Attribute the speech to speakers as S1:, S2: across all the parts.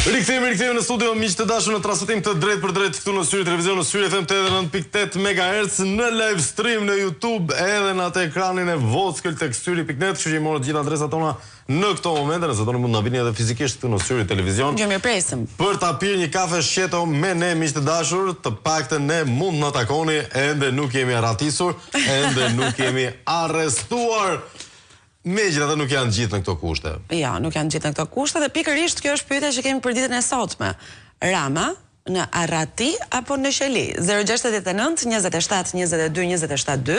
S1: Rikthehemi në studio, miq të dashur, në transmetim të drejt për drejt këtu në Syri Televizion, në Syri FM 89.8 MHz, në live stream në YouTube, edhe në atë ekranin e Voskël tek syri.net, kështu që i morë gjithë adresat tona në këto momente, nëse doni mund na vini edhe fizikisht këtu në Syri Televizion.
S2: Gjë mirëpresim.
S1: Për ta pirë një kafe shqeto me ne, miq të dashur, të paktën ne mund na takoni, ende nuk jemi arratisur, ende nuk jemi arrestuar. Megjithatë nuk janë gjithë në këto kushte.
S2: Ja, nuk janë gjithë në këto kushte dhe pikërisht kjo është pyetja që kemi për ditën e sotme. Rama në arrati apo në qeli? 069 27 22 272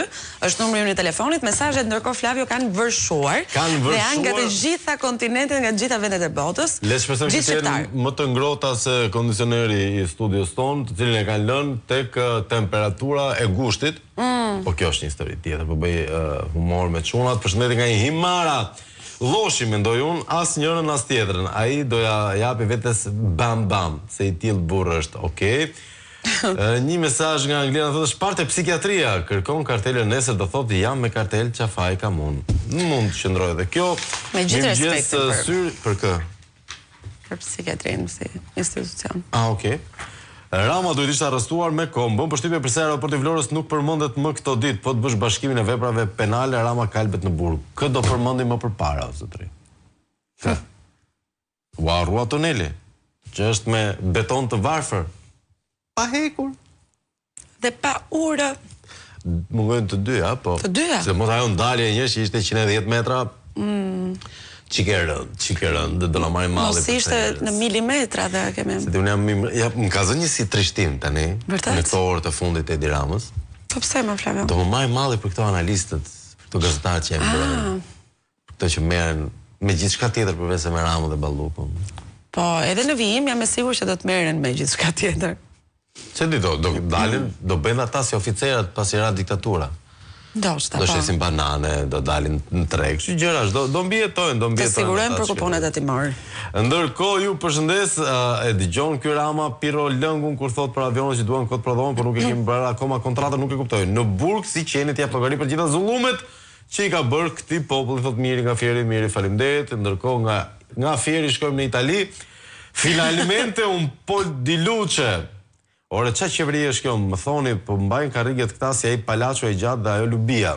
S2: është numri i telefonit. Mesazhet ndërkohë Flavio kanë vërshuar. Dhe janë nga të gjitha kontinentet, nga të gjitha vendet e botës.
S1: Le të shpresojmë që janë më të ngrohta se kondicioneri i studios tonë, të cilin e kanë lënë tek temperatura e gushtit. Po kjo është një histori tjetër, po bëj humor me çunat. Përshëndetje nga një Himara. Lloshi mendoj unë, as njërën as tjetrën. Ai doja japi vetes bam bam, se i till burr është, okay. Një mesazh nga Anglina thotë shparte psikiatria, kërkon kartelën nesër, do thotë jam me kartel, çafaj kam unë. Mund të qëndroj edhe kjo.
S2: Me gjithë respekt
S1: për kë?
S2: Për psikiatrinë si institucion.
S1: Okay. Rama duhet ishte arrestuar me kohë. Bën përshtypje përse aeroporti i Vlorës nuk përmendet më këto ditë, po të bësh bashkimin e veprave penale, Rama kalbet në burg. Kë do përmendim më përpara, zotëri? U harrua tuneli, që është me beton të varfër, pa hekur.
S2: Dhe pa urë.
S1: Mungojnë të dyja, po.
S2: Të dyja?
S1: Se mos ajo ndalje një që ishte 110 metra. Qikerën, dhe do na marrim malli.
S2: Mos ishte në milimetra dhe kemi.
S1: Se unë më ka zënë një si trishtim tani, në këto orë të fundit e Edi Ramës.
S2: Po pse më Flavio?
S1: Do më marrim malli për këto analistët, për këto gazetarë që janë bërë. Për këto që merren me gjithçka tjetër përveç se me Ramën dhe Ballukun.
S2: Po, edhe në vijim jam e sigurt që do të merren me gjithçka tjetër.
S1: Se di do dalin, do bëjnë ata si oficerat pasi ra diktatura. Do shesin banane, do dalin në treg, kështu gjërash, do mbijetojnë,
S2: Të sigurojmë për kuponet atimor.
S1: Ndërkohë ju përshëndes, e dëgjon ky Rama Piro Lëngun kur thot për avionët që duan kod prodhon, por nuk e kemi bërë akoma kontratën, nuk e kuptoj. Në burg si qeni t'ia llogari për gjitha zullumet që i ka bërë këtij populli, thot Miri nga Fieri, Miri faleminderit. Ndërkohë nga Fieri shkojmë në Itali. Finalmente un po diluce. Ore, qa qeveri është kjo? Më thoni, po mbajnë karriget këta si ai palaço e gjatë dhe ajo lubia.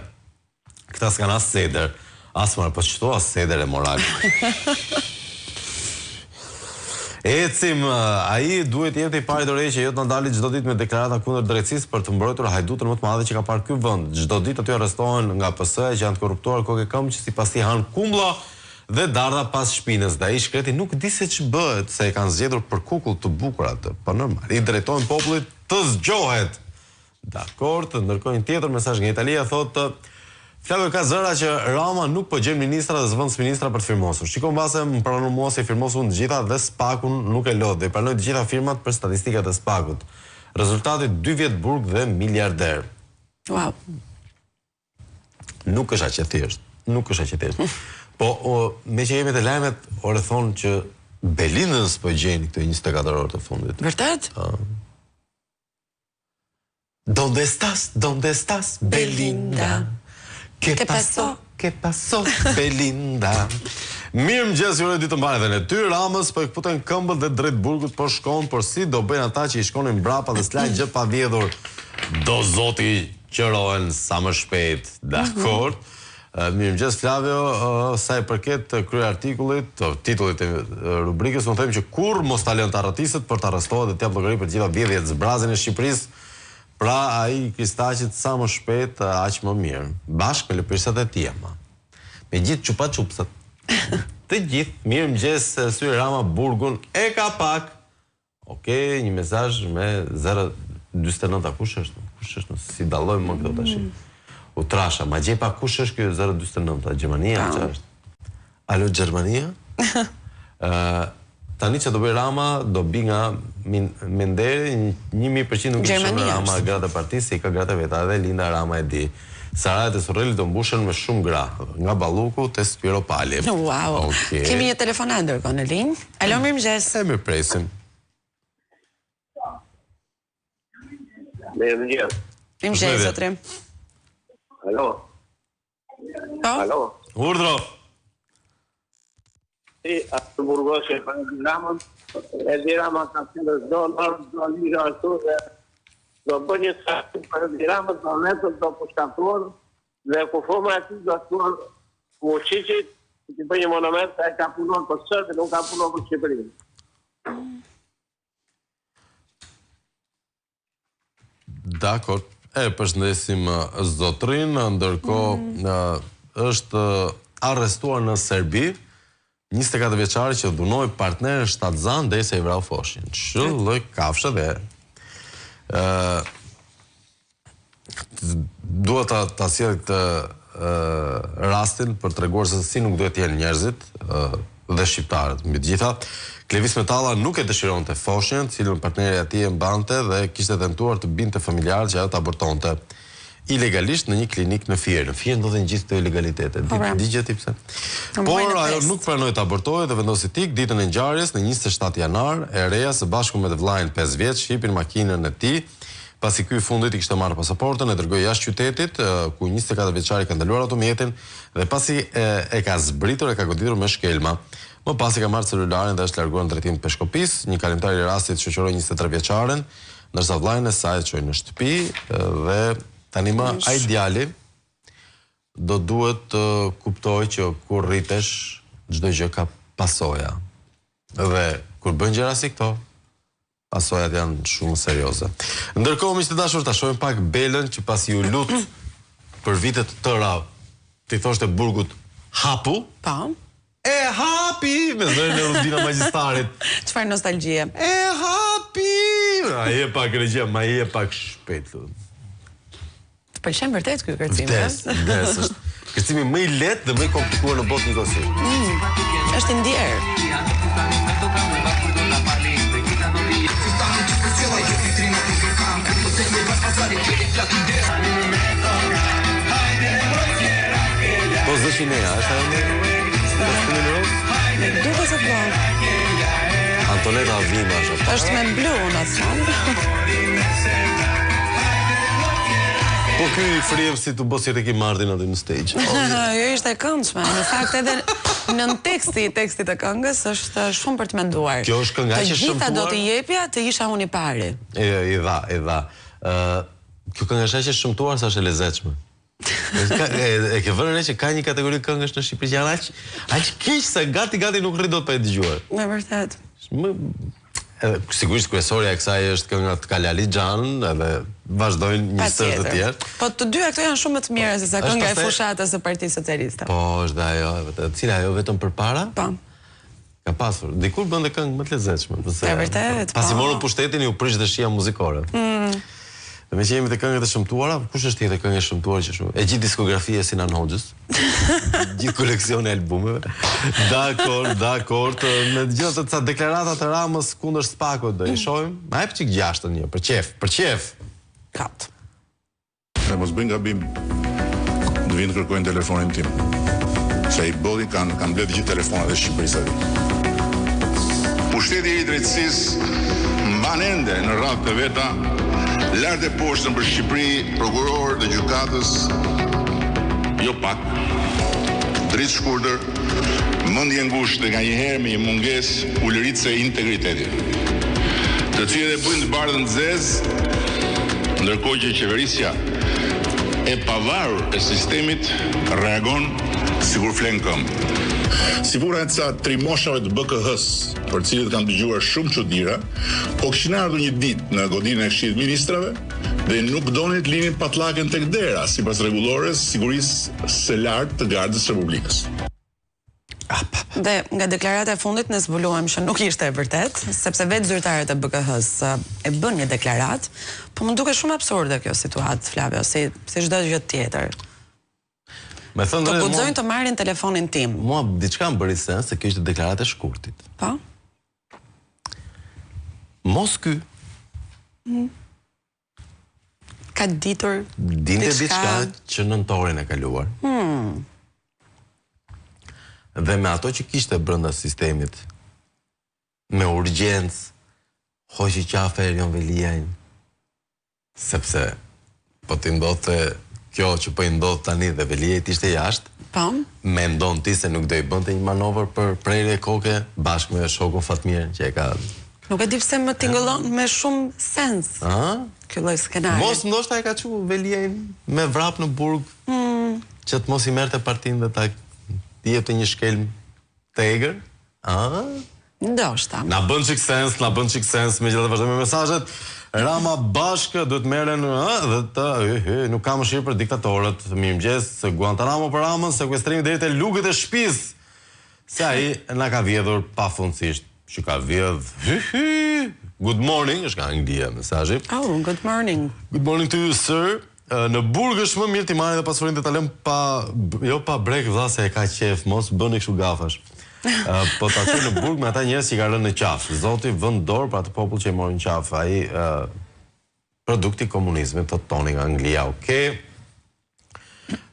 S1: Këta s'kan as seder. Asmar, po qëto as seder e moral. Ecim, ai duhet jetë i pari dore që jo të ndali çdo ditë me deklarata kundër drejtësisë për të mbrojtur hajdutën më të madhe që ka parë ky vend. Çdo ditë aty arrestohen nga PS-ja që janë të korruptuar kokë këmbë që sipas tij han kumlla dhe dardha pas shpinës. Dhe ai shkreti nuk di se ç'bëhet, se e kanë zgjedhur për kukull të bukur atë. Po normal, i drejtojnë popullit të zgjohet. Dakord, ndërkohë një tjetër mesazh nga Italia thotë Flavio ka zëra që Rama nuk po gjen ministra dhe zvendës ministra për të firmosur. Shikon mbase më pranon mua se i firmosun të gjitha dhe Spakun nuk e lodh. Dhe i pranoi të gjitha firmat për statistikat e Spakut. Rezultati 2 vjet burg dhe miliarder.
S2: Wow.
S1: Nuk është aq e thjeshtë. Nuk është aq e thjeshtë. Po, me që jemi të lajmet, ore thonë që Belindën s'po gjeni këto 24 orë të fundit.
S2: Vërtet?
S1: Donde estás, Belinda? Che pasó, Belinda? Mirë mëngjes, ju uroj ditë të mbarë dhe në ty Ramës po e këputen këmbët dhe drejt burgut po shkon, por si do bëjnë ata që i shkonin mbrapa dhe s'lajnë gjë pa vjedhur. Do zoti qërohen sa më shpejt, dakord? Mirë mëngjes Flavio, sa i përket krye artikullit, titullit e rubrikës, më them që kur mos ta lënë të arratisët për të arrestohet dhe t'jap llogari për gjitha vjedhjet zbrazën e Shqipërisë. Pra ai Kristaqit sa më shpejt, aq më mirë. Bashkë me lëpirsat e tij ama. Me gjithë çupa-çupsat. Të gjithë, mirë mëngjes, Syri Rama burgun e ka pak. Okej, një mesazh me 049, kush është? Kush është? Si dallojmë më këto tash? U trasha, ma gjej pa kush është ky 049, Gjermania çfarë është? Alo Gjermania? Tani që do bëj Rama, do bi nga Menderi, 100% nuk ishë Rama gratë e partisë, se i ka gratë e veta, dhe Linda Rama e di. Sarajat e Sorrellit do mbushen me shumë gra, nga Balluku te Spiro Pali.
S2: Wow, kemi një telefonat ndërkohë në linjë. Alo, mirëmëngjes.
S1: Mirë presim.
S3: Mirëmëngjes.
S2: Mirëmëngjes, zotrim.
S3: Alo.
S2: Alo.
S1: Urdhro.
S3: atë burgos e për Ramën, Edi Rama ka thënë do lirë ashtu dhe do bë një saktë për Edi Ramën, do netët do pushtatuar dhe kufoma e ti do tuar Vučićit, që bë një monument e ka punon për Serbin, nuk ka punon për Shqipërinë.
S1: Dakor, përshëndesim zotrin, ndërkohë është arrestuar në Serbi 24 vjeçari që dhunoi partnerën shtatzan derisa i vrau foshin. Ç'llë lloj kafshë dhe dua ta sjell këtë rastin për treguar se si nuk duhet të jenë njerëzit dhe shqiptarët. Mbi të gjitha, Klevis Metalla nuk e dëshironte foshin, cilën partneri i tij e mbante dhe kishte tentuar të binte familjarët që ajo ta abortonte ilegalisht në një klinik në Fier. Në Fier ndodhen gjithë këto ilegalitete. Digje ti pse? Por ajo nuk pranoi të abortohej dhe vendosi tik ditën e ngjarjes në 27 janar, e reja së bashku me vëllain 5 vjeç shipin makinën e tij, pasi ky fundit i kishte marrë pasaportën, e dërgoi jashtë qytetit, ku 24 vjeçari ka ndaluar automjetin dhe pasi e ka zbritur, e ka goditur me shkelma. Më pasi ka marrë celularin dhe është larguar në drejtim të Peshkopis. Një kalimtar i rastit shoqëroi 23 vjeçaren, ndërsa vllain e saj çoi në shtëpi dhe tani më ai djali do duhet të kuptoj që kur rritesh çdo gjë ka pasoja. Dhe kur bën gjëra si këto, pasojat janë shumë serioze. Ndërkohë miq të dashur, ta shohim pak Belën që pasi ju lut për vite të tëra, ti thoshte burgut hapu.
S2: Po.
S1: E hapi me zërin e Rudina Magjistarit.
S2: Çfarë nostalgjie.
S1: E hapi. Ai e pak regjia, ma ai e pak shpejt.
S2: Pëlqen vërtet ky kërcim.
S1: Vdes, është kërcimi më i lehtë dhe më i komplikuar në botë njëkohësisht.
S2: Është i ndjerë.
S1: Po zëshineja, është ajo?
S2: Duke se po.
S1: Antoneta Vima
S2: është me blu, në thonë.
S1: Po ky i friem si të bosi Ricky Martin aty në stage.
S2: Jo ishte e këndshme. Në fakt edhe në tekstit të këngës është shumë për të menduar.
S1: Kjo është kënga që shëmtuar. Të
S2: gjitha do t'i jepja, të isha unë i pari.
S1: I dha. Kjo kënga është aq e shëmtuar sa është e lezetshme. E ke vënë re që ka një kategori këngësh në Shqipëri që janë aq keq se gati nuk rri dot pa e dëgjuar.
S2: Me vërtet.
S1: Sigurisht kryesorja e kësaj është kënga të Kalali Xhan, edhe vazhdojnë një sër të tjerë.
S2: Po të dyja këto janë shumë më të mira se sa kënga e fushatës së Partisë Socialiste.
S1: Po, është dhe ajo, cila ajo vetëm përpara?
S2: Po.
S1: Ka pasur. Dikur bënte këngë më të lezetshme,
S2: E vërtet.
S1: Pasi morën pushtetin u prish dëshia muzikore. Dhe me që jemi të këngët e shëmtuara, kush është tjetë këngë e shëmtuar që shumë? E gjithë diskografia e Sinan Hoxhës, gjithë koleksioni e albumeve. Dakor, me gjithë të ca deklaratat e Ramës kundër Spakut do i shohim. Ma e për qik gjashtën një, për qef.
S2: Kat.
S4: Ne mos bëjnë gabim, në vinë kërkojnë telefonin tim. Se i bolli kanë bledh gjithë telefonat e Shqipërisë aty. Pushteti i drejtësisë mban ende në radhë të veta lartë e poshtën për Shqipëri, prokuror dhe gjykatës, jo pak, dritë shkurtër, mendje ngushtë dhe nganjëherë me një mungesë ulëritëse e integritetit, të cilët e bëjnë të bardhën zezë, ndërkohë që qeverisja e pavarur e sistemit reagon sikur flen këmbë. Sipura e ca trimoshave të BKH-s, për cilët kanë dëgjuar shumë çuditëra, po kishin ardhur një ditë në godinën e Këshillit të Ministrave dhe nuk donin të linin patllakën tek dera, sipas rregullores sigurisë së lartë të Gardës së Republikës.
S2: Dhe nga deklarata e fundit ne zbuluam që nuk ishte e vërtet, sepse vetë zyrtarët e BKH-s e bën një deklarat, po më duket shumë absurde kjo situatë, Flavio, si çdo gjë tjetër. Të guxojnë të marrin telefonin tim.
S1: Mua diçka më bëri sens se kjo ishte deklaratë e shkurtit.
S2: Po?
S1: Mos ky.
S2: Ka ditur
S1: dinte diçka që nëntorin e kaluar. Dhe me ato që kishte brenda sistemit, me urgjencë, hoqi qafe Erion Veliajn, sepse po ti ndodhte kjo që po i ndodh tani dhe Veliajt ishte jashtë, mendon ti se nuk do i bënte një manovër për prerje koke bashkë me shokun Fatmir që e ka.
S2: Nuk e di pse më tingëllon me shumë sens. Ky lloj skenari.
S1: Mos ndoshta e ka çu Veliajn me vrap në burg. Që të mos i merrte partinë dhe ta jepte një shkelm të egër.
S2: Ndoshta.
S1: Na bën çik sens, megjithatë vazhdojmë me mesazhet. Rama bashkë duhet merren dhe të nuk ka mëshirë për diktatorët. Mirëmëngjes, Guantanamo për Ramën, sekuestrimi deri te lugët e shtëpisë. Se ai na ka vjedhur pafundësisht. Që ka vjedh. Good morning, është nga Anglia mesazhi.
S2: Oh, good morning.
S1: Good morning to you, sir. Në burg është më mirë ti marrë dhe pasurinë të ta lëm pa brek vëlla se e ka qef, mos bëni kështu gafash. Po ta çoj në burg me ata njerëz që kanë rënë në qafë. Zoti vën dorë për atë popull që i morin qafë. Ai produkti i komunizmit të toni nga Anglia, okay?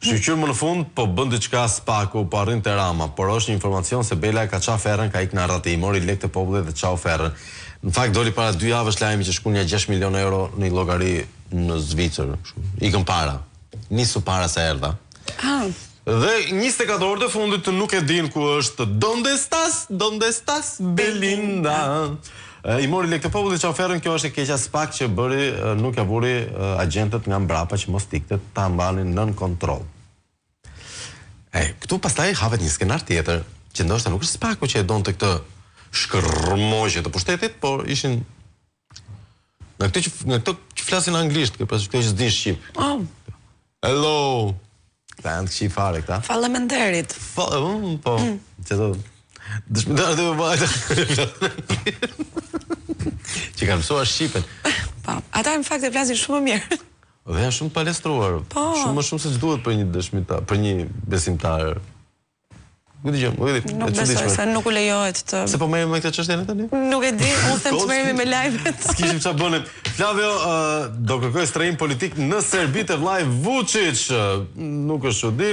S1: Shqyqyr më në fund, po bën diçka spaku, po arrin te Rama, por është një informacion se Bela ka qa ferrën, ka ik në Arrati, mori lek të popullit dhe qau ferrën. Në fakt doli para 2 javësh lajmi që shkon një 6 milion euro në një llogari në Zvicër. Ikën para. Nisu para se erdha. Dhe 24 orë të fundit nuk e din ku është. Donde estás, Belinda? I mori lek të popullit qau ferrën, kjo është e keqja spak që bëri, nuk ja vuri agentët nga mbrapa që mos tiktet ta mbanin nën kontroll. Këtu pastaj hapet një skenar tjetër, që ndoshta nuk është spaku që e donte këtë shkërmojgje të pushtetit, por ishin nga këto që flasin anglisht, këto që s'din shqip. Hello. Këta janë të këshi fare këta.
S2: Faleminderit.
S1: Po, që të dëshmitarët e më bajta. Që kanë mësuar Shqipen.
S2: Ata në fakt e flasin shumë më mirë.
S1: Dhe janë shumë të palestruar. Shumë më shumë se që duhet për një dëshmitar, për një besimtar. Nuk
S2: besoj se nuk u lejohet të...
S1: Se po merrem me këtë çështje ne tani?
S2: Nuk e di, unë them të merremi me live-et.
S1: S'kishim çfarë bënim. Flavio do kërkoj strehim politik në Serbi të vllai Vučić. Nuk është çudi.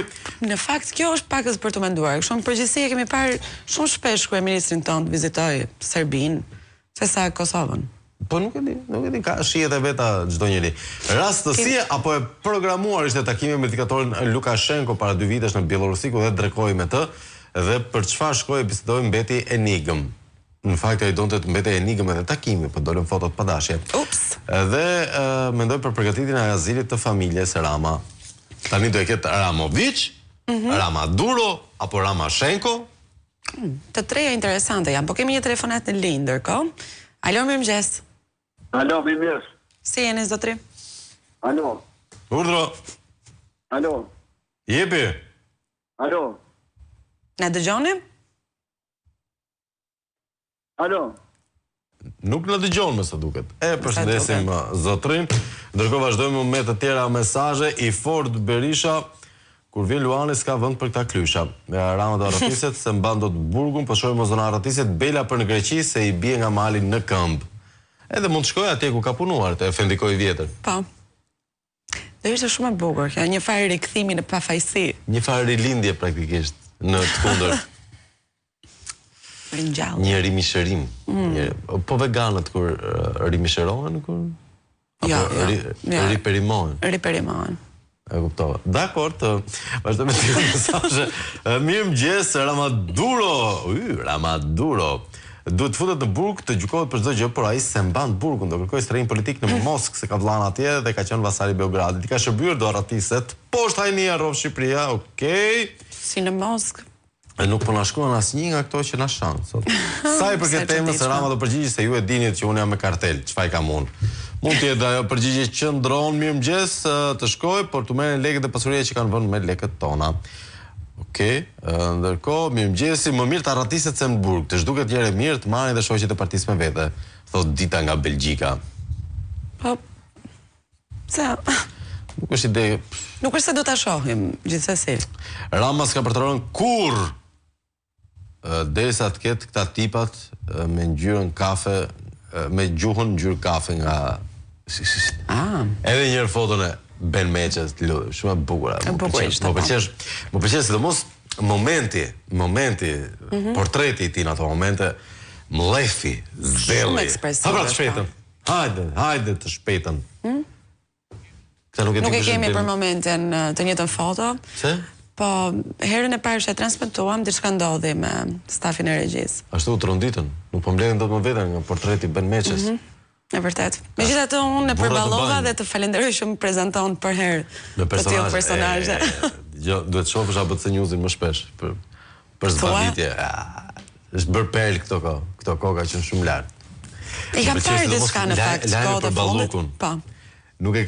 S2: Në fakt kjo është pakës për të menduar. Kështu në përgjithësi e kemi parë shumë shpesh kryeministrin tonë të vizitoj Serbinë, sesa Kosovën.
S1: Po nuk e di, ka shihet e veta çdo njeri. Rastësie apo e programuar ishte takimi me diktatorin Lukashenko para 2 vitesh në Bielorusi ku dhe drekoi me të. Dhe për çfarë shkoi bisedoi mbeti enigm. Në fakt ai donte të mbetej enigm edhe takimi, po dolën fotot pa dashje. Dhe mendoi për përgatitjen e azilit të familjes Rama. Tani do e ketë Ramović, Ramaduro apo Ramashenko.
S2: Të treja interesante janë, po kemi një telefonat në linjë ndërkohë. Alo, mirëmëngjes.
S3: Alo, mirëmëngjes.
S2: Si jeni zotri?
S3: Alo.
S1: Urdhro.
S3: Alo.
S1: Jepi.
S3: Alo.
S2: Na dëgjoni?
S3: Alo.
S1: Nuk na dëgjon më sa duket. Përshëndesim zotrin. Ndërkohë vazhdojmë me të tjera mesazhe. I Ford Berisha, kur vjen Luani s'ka vend për këta klysha. Rama do arratiset se mban dot burgun, po shohim zona arratiset Bela për në Greqi se i bie nga mali në këmbë. Edhe mund të shkojë atje ku ka punuar, te Fendikoj vjetër.
S2: Po. Do ishte shumë e bukur, kjo një farë rikthimi në pafajsi.
S1: Një farë rilindje praktikisht në të kundër.
S2: Ringjallje.
S1: Një rimishërim. Po veganët kur rimishërohen kur? Riperimohen.
S2: Riperimohen.
S1: E kuptova. Dakor, vazhdojmë me të mesazhe. Mirëmëngjes, Ramaduro. Duhet futet në burg të gjykohet për çdo gjë, por ai se mban burgun, do kërkoj strehim politik në Moskë, se ka vllana atje dhe ka qenë vasari Beogradit. I ka shërbyer do arratiset. Poshtë Hajnia rrov Shqipëria, okay.
S2: Si në Moskë.
S1: Nuk po na shkruan asnjë nga këto që na shan sot. Sa i përket temës, Rama do përgjigjë se ju e dinit që unë jam me kartel, çfarë kam unë. Mund të jetë ajo përgjigje që ndron, mirëmëngjes, të shkoj, por të merren lekët e pasurisë që kanë vënë me lekët tona. Okej, ndërkohë, mirëmëngjesi, më mirë të arratiset se në burg, të zhduket njëre mirë të marrin dhe shoqet e partisë me vete, thot Dita nga Belgjika.
S2: Po, sa...
S1: Nuk është ide...
S2: Nuk është se do ta shohim, gjithsesi.
S1: Rama s'ka përtërën kur derisa të ketë këta tipat me ngjyrën kafe, me gjuhën ngjyrë kafe nga... Edhe njërë foton e Ben Meqes, shumë e bukur. Më pëlqen sidomos momenti, portreti i tij në ato momente, mlefi, zelli.
S2: Shumë ekspresiv.
S1: Hajde të shpejtën.
S2: Nuk e kemi për momentin të njëjtën foto.
S1: Se?
S2: Po, herën e parë që e transmetuam, diçka ndodhi me stafin e regjisë.
S1: Ashtu u tronditën. Nuk po mbledhen dot më veten nga portreti Ben Meçes.
S2: E vërtet. Megjithatë unë e përballova dhe të falenderoj që më prezanton për herë të tillë personazhe.
S1: Duhet të shohësh ABC Newsin më shpesh për zbavitje. Është bërë pel këto koka që shumë lart.
S2: I kam parë diçka në fakt kohët e fundit. Po.
S1: Nuk e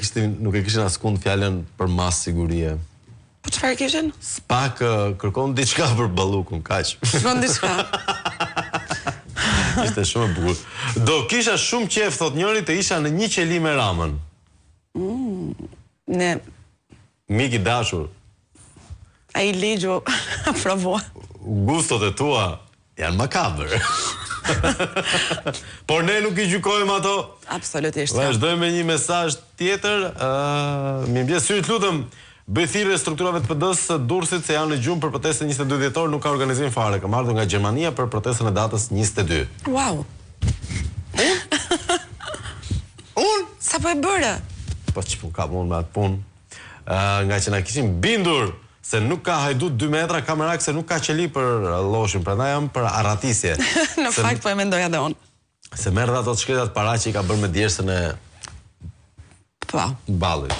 S1: kishin askund fjalën për mas sigurie.
S2: Po çfarë kishin?
S1: Spak kërkon diçka për ballukun, kaq.
S2: Kërkon diçka.
S1: Ishte shumë e bukur. Do kisha shumë qef, thot njëri, të isha në një qeli me Ramën.
S2: Ne.
S1: Miki dashur.
S2: Ai ligju aprovua.
S1: Gustot e tua janë makabër. Por ne nuk i gjykojmë ato.
S2: Absolutisht.
S1: Vazhdojmë me një mesazh tjetër. Mirëmëngjes, syrit lutem. Bëj thirrje strukturave të PD-s së Durrësit se janë në gjumë për protestën 22 dhjetor, nuk ka organizim fare. Kam ardhur nga Gjermania për protestën e datës 22.
S2: Wow.
S1: Unë?
S2: Sa po e bëre?
S1: Po që pun kam unë me atë punë. Nga që na kishim bindur se nuk ka hajdut 2 metra, kamerak se nuk ka qeli për loshin, prandaj jam për arratisje.
S2: Në fakt po e mendoja dhe unë.
S1: Se merr ato shkretat para që i ka bërë me djersën e ballit.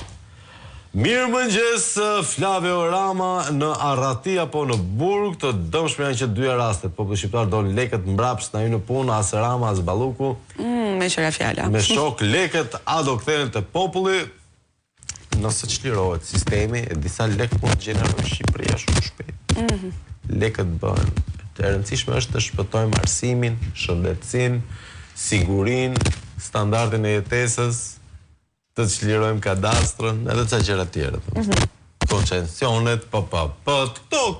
S1: Mirëmëngjes, Flavio Rama në Arrati apo në Burg, të dëmshme janë që dyja rastet. Populli shqiptar do lekët mbrapsht na hyn në punë, as Rama as Balluku.
S2: Me qëra fjala.
S1: Me shok lekët a do kthehen te populli. Nëse çlirohet sistemi, disa lekë mund të gjenerojnë Shqipëria shumë shpejt. Lekët bëhen. E rëndësishme është të shpëtojmë arsimin, shëndetësinë, sigurinë, standardin e jetesës, të çlirojmë kadastrën, edhe ca gjëra të tjera. Koncesionet, këto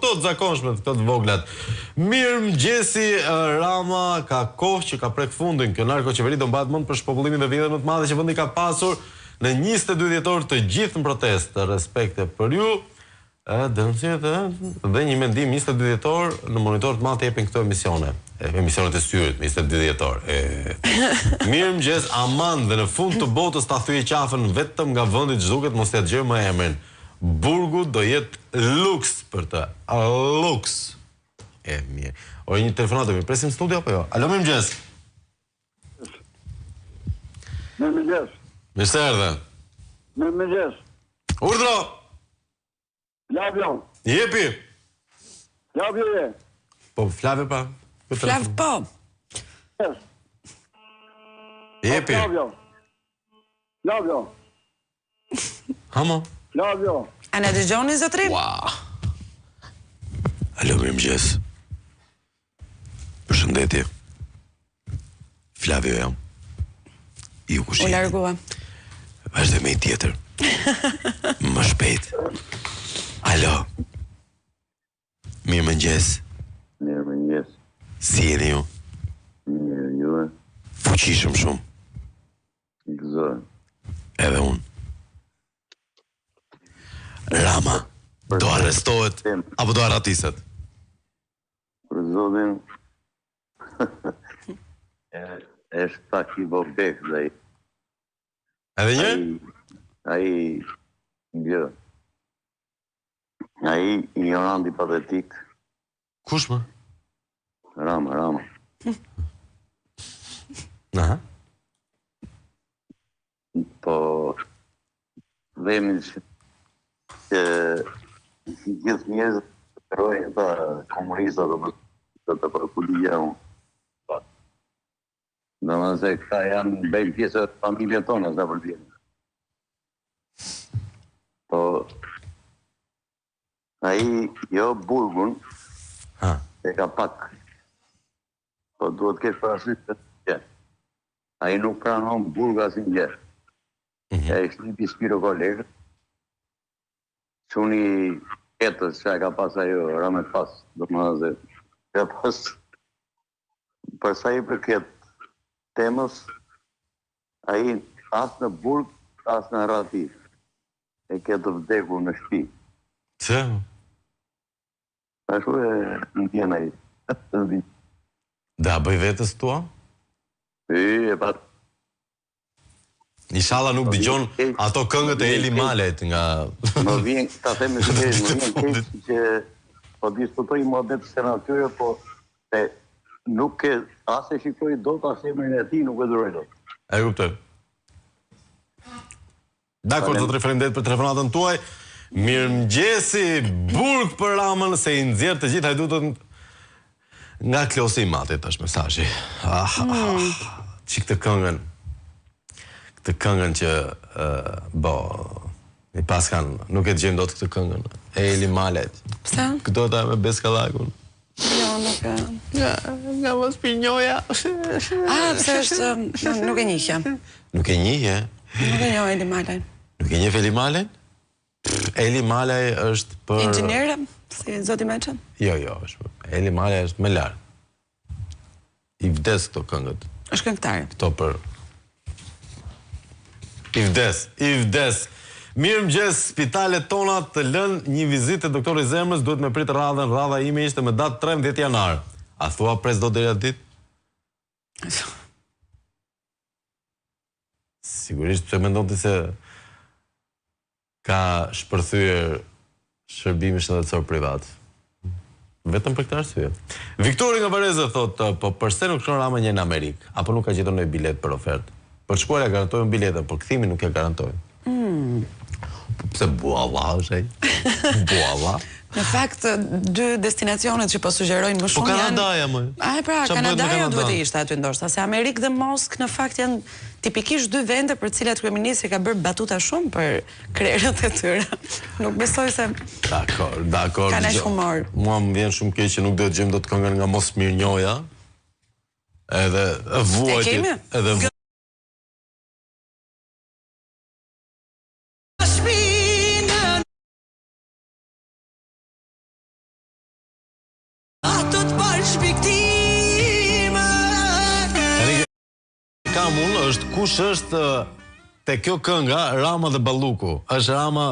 S1: të zakonshme, këto të voglat. Mirëmëngjesi, Rama ka kohë që ka prek fundin. Kjo narkoqeveri do mbahet mend për shpopullimin dhe vjedhjen më të madhe që vendi ka pasur në 22 dhjetor të gjithë në protestë. Respekte për ju. Dhe një mendim 22 dhjetor në monitor të madh të jepin këto emisione. Emisionet e syrit, 22 dhjetor. Mirëmëngjes, aman dhe në fund të botës ta thyej qafën vetëm nga vendi që zgjuket, mos ja dëgjoj më emrin. Burgu do jetë luks për të. Luks. Mirë. Oj, një telefonat do mi presim në studio apo jo? Alo, mirëmëngjes.
S3: Mirëmëngjes.
S1: Mirë se erdhe.
S3: Mirëmëngjes.
S1: Urdhro.
S3: Flavio.
S1: Jepi.
S3: Flavio je.
S1: Po, Flavio pa.
S2: Flav, po.
S1: Jepi.
S3: Flavio.
S1: Hamo.
S3: Flavio.
S2: A në dëgjoni, zotrim?
S1: Wow. Alo, mirëmëngjes. Përshëndetje. Flavio jam. Ju kush
S2: U
S1: jeni?
S2: largua.
S1: Vazhdo me i tjetër. Më shpejt. Alo. Mirëmëngjes.
S3: Mirëmëngjes.
S1: Si jeni ju?
S3: Mirë, ju.
S1: Fuqishëm shumë.
S3: Gëzoj.
S1: Edhe unë. Rama, do arrestohet apo do arratiset?
S3: Për zotin, është pak i bobek dhe
S1: Edhe një?
S3: ai gjë. Ai ignorant i patetik.
S1: Kush më?
S3: Rama.
S1: Aha.
S3: Po, dhemi që gjithë njerëzit të rojnë të komunistat dhe të përkullia unë. Në më se këta janë bëjmë pjesë të familje tonë, të përdjenë. Po, ai jo burgun, e ka pak. Po duhet kesh parasysh të gjë. Ai nuk pranon burga si gjë. E shnipi Spiro kolegë. Çuni etës që ka pas ajo Ramet pas, do më dhe ka pas për sa i përket temës, ai as në burg, as në Arrati. E ketë vdekur në shtëpi.
S1: Se?
S3: Ashtu e në tjena i.
S1: Da bëj vetës tua?
S3: E pat.
S1: Inshallah nuk dëgjon ato këngët e Eli Malet nga
S3: Më vjen ta them me seriozisht, më vjen keq që po diskutoj mohabet senatyre, po nuk e as e shikoj dot as emrin e tij nuk e duroj dot.
S1: E kuptoj. Dakor, do të referendet për telefonatën tuaj. Mirëmëngjesi, burg për Ramën se i nxjerr të gjithë hajdutët nga Klosi i Matit është mesazhi. Çik të këngën. Këtë këngën që i paskan nuk e dëgjojmë dot këtë këngën. Eli Malet.
S2: Pse?
S1: Këto ta me Beskallakun.
S2: Jo, nuk e...
S1: Nga mos pinjoja.
S2: Pse është... Nuk e njihja.
S1: Nuk e njihje?
S2: Nuk e njoh Eli Malaj.
S1: Nuk e njeh Eli Malaj? Eli Malaj është për...
S2: Inxhinier, si zoti Meçën?
S1: Jo, është. Eli Malaj është më lart. I vdes këto këngët.
S2: Është këngëtar.
S1: Këto për... I vdes. Mirëmëngjes, spitalet tona të lënë një vizitë të doktorit zemrës, duhet me pritë radhën, radha ime ishte me datë 13 janar. A thua pres do deri atë ditë? Sigurisht pse mendon ti se ka shpërthyer shërbimi shëndetësor privat. Vetëm për këtë arsye. Viktori nga Vareza thotë, po përse nuk shkon Rama një në Amerikë? Apo nuk ka gjetur ndonjë bilet për ofertë? Për shkuarja garantojnë biletën, por kthimin nuk e garantojnë. Pse bualla është ai? Bualla.
S2: Në fakt, dy destinacionet që po sugjerojnë më shumë
S1: janë... Po Kanadaja, më.
S2: Kanadaja duhet të ishte aty ndoshta, se Amerikë dhe Moskë në fakt janë tipikisht dy vende për cilat kryeministri ka bërë batuta shumë për krerët e tyre. Nuk besoj se... Dakor. Ka aq humor.
S1: Mua më vjen shumë keq që nuk do të dëgjojmë dot këngën nga Mos Mirnjoja. Edhe vuajtjet. Kam unë është kush është te kjo kënga Rama dhe Balluku. Është Rama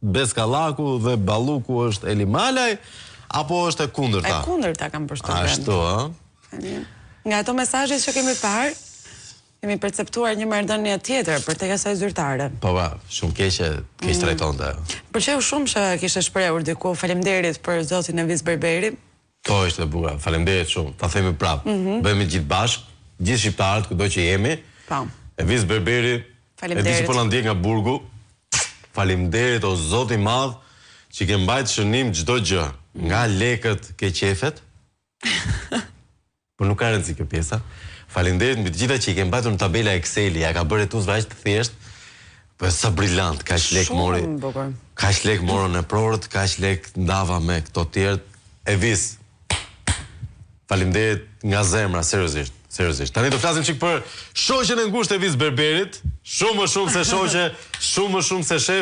S1: Beskallaku dhe Balluku është Eli Malaj apo është e kundërta?
S2: E kundërta kam përshtypjen.
S1: Ashtu, ë?
S2: Nga ato mesazhet që kemi parë, kemi perceptuar një marrëdhënie tjetër për tek asaj zyrtare.
S1: Po, shumë keq trajtonte.
S2: Pëlqeu shumë që kishte shprehur diku faleminderit për zotin Evis Berberi.
S1: Po, ishte bukur. Faleminderit shumë. Ta themi prapë. Bëhemi gjithë bashkë, gjithë shqiptarët kudo që jemi.
S2: Po.
S1: Evis Berberi, e di që po na ndjek nga burgu. Faleminderit o Zoti i Madh që ke mbajtur shënim çdo gjë, nga lekët ke qefet. Po nuk ka rëndësi kjo pjesa. Faleminderit mbi të gjitha që i ke mbajtur në tabela Excel, ja ka bërë tu zvajt të thjesht. Po sa brillant, kaq lek mori. Kaq lek morën në prorët, kaq lek ndava me këto të tjerë. Evis, faleminderit nga zemra, seriozisht. Tani do flasim çik për shoqen e ngushtë e Evis Berberit, shumë më shumë se shoqe, shumë më shumë se shef.